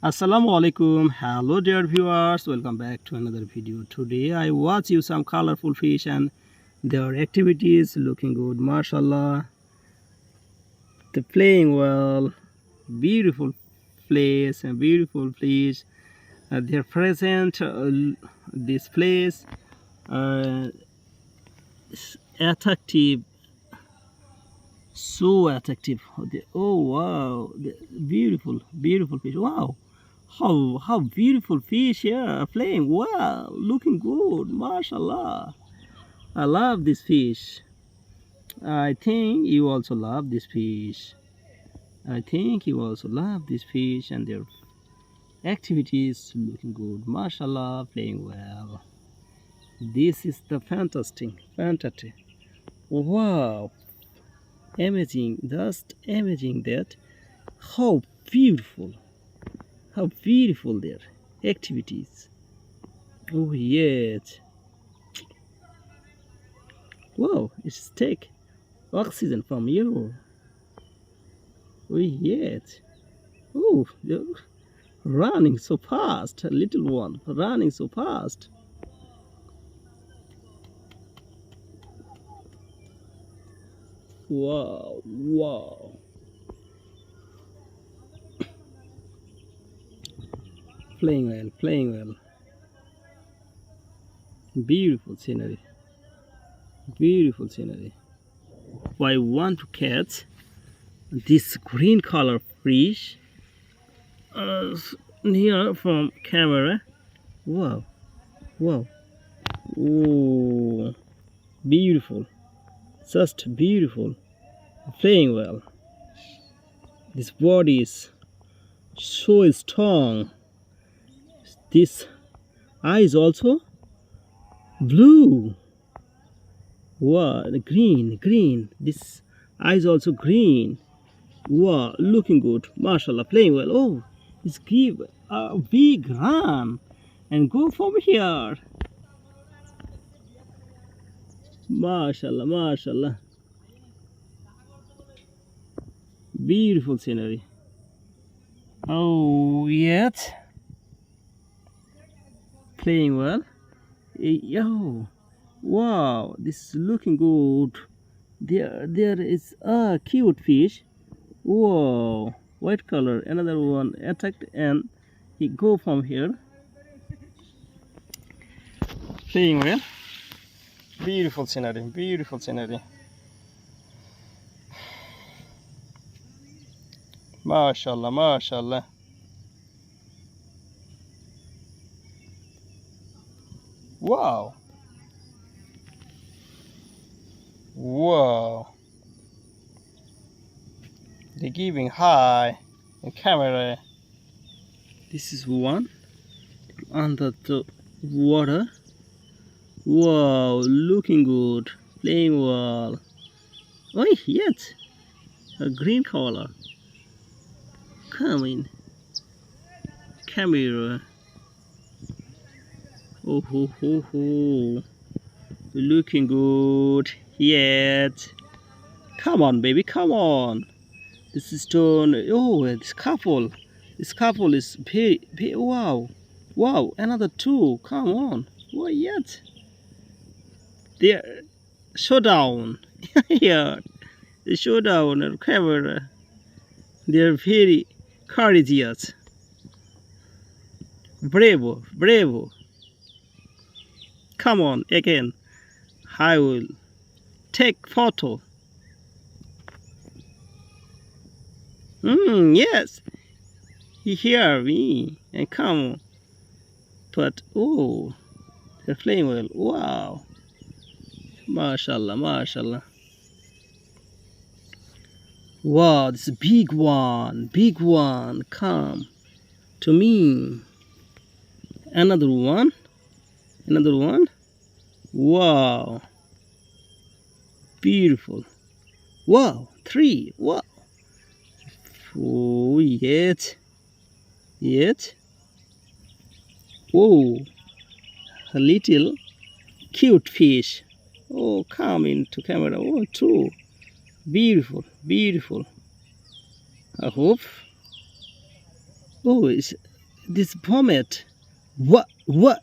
Assalamu alaikum. Hello dear viewers, welcome back to another video. Today I watch you some colorful fish and their activities looking good, mashallah. They're playing well, beautiful place and beautiful fish. They're present this place, uh, attractive, so attractive. Oh wow, beautiful, beautiful fish. Wow, how beautiful fish here are playing. Wow, looking good, mashallah. I love this fish. I think you also love this fish. I think you also love this fish and their activities looking good, mashallah, playing well. This is the fantastic. Wow, amazing, just amazing that how beautiful, how beautiful their activities. Oh yes. Wow, it's take oxygen from you. Oh yes. Oh, they're running so fast, little one, running so fast. Wow, wow. Playing well, playing well. Beautiful scenery, beautiful scenery. I want to catch this green color fish near from camera. Wow, wow. Oh, beautiful, just beautiful. Playing well. This body is so strong. This eyes also blue. Wow, the green. This eyes also green. Wow, looking good. Mashallah, playing well. Oh, it's give a big run and go from here. Mashallah, mashallah. Beautiful scenery. Oh, yet playing well. Yo, wow, this is looking good. There is a cute fish. Whoa, white color. Another one attacked and he go from here. Playing well. Beautiful scenery. Beautiful scenery. Mashallah, mashallah. Wow. Wow. They're giving high in camera. This is one under the water. Wow, looking good. Playing well. Oh, yet a green color. Coming. Camera. Oh ho ho ho. Looking good. Yet. Come on, baby, come on. This is stone. Oh, this couple. This couple is very wow. Wow, another two. Come on. What yet? They're showdown. Yeah, the showdown on camera. They're very courageous. Bravo, bravo. Come on, again. I will take photo. Yes. He hear me and come. But oh, they're playing well. Wow. Mashallah, mashallah. Wow, this is a big one. Big one. Come to me. Another one. Another one. Wow. Beautiful. Wow. Three. Wow. Oh, yet. Yet. Oh, a little cute fish. Oh, come into camera. Oh, two. Beautiful, beautiful. I hope. Oh, it's this pomade. What? What?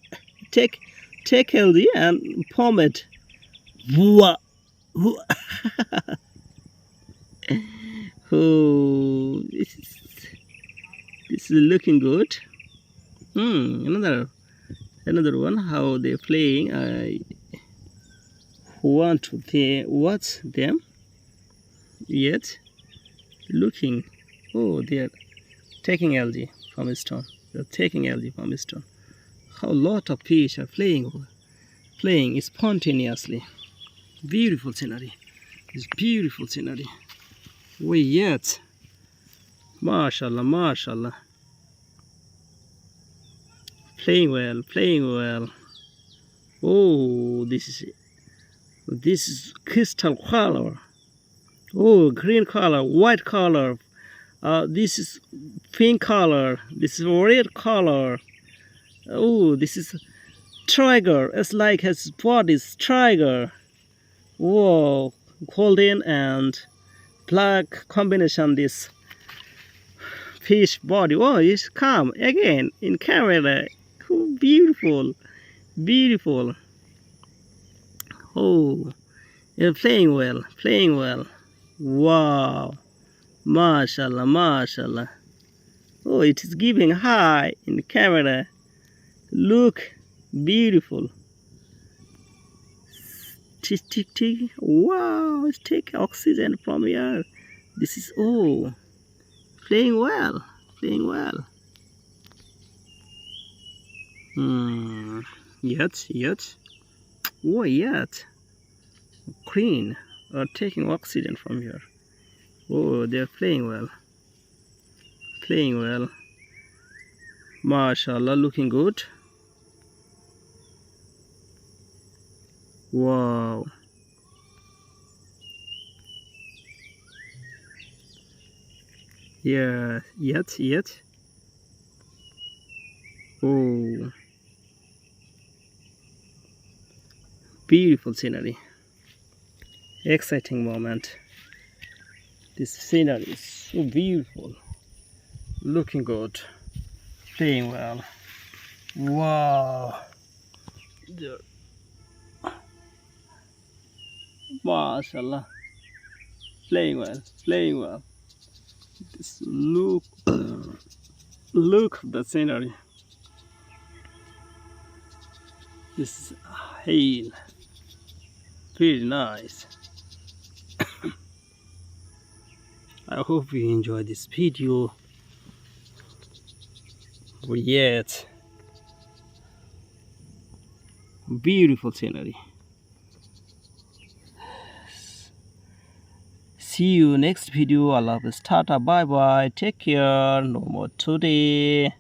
Take, take healthy and pomade. What? What? Oh, this is looking good. Another one. How they're playing. I want to watch them yet. Looking. Oh, they're taking algae from a stone. They're taking algae from a stone. How a lot of fish are playing spontaneously. Beautiful scenery. It's beautiful scenery. Wait yet. Mashallah, mashallah. Playing well, playing well. Oh, this is crystal color. Oh, green color, white color. This is pink color. This is red color. Oh, this is tiger. It's like his body's tiger. Whoa, golden and black combination. This fish body. Oh, it's calm again in Canada. Oh, beautiful, beautiful. Oh, you're playing well, playing well. Wow, mashallah, mashallah. Oh, it is giving high in Canada. Look, beautiful. Tick, tick, tick. Wow, it's taking oxygen from here. This is playing well, playing well. Yet. Oh, yet. Green are taking oxygen from here. Oh, they're playing well. Playing well. Mashallah, looking good. Wow. Yeah, yet. Oh, beautiful scenery. Exciting moment. This scenery is so beautiful. Looking good. Playing well. Wow. There. Mashallah. Playing well. Playing well. This look of the scenery. This is hail. Very nice. I hope you enjoy this video. Yet beautiful scenery. See you next video. Allah Hafiz. Tata, bye bye. Take care. No more today.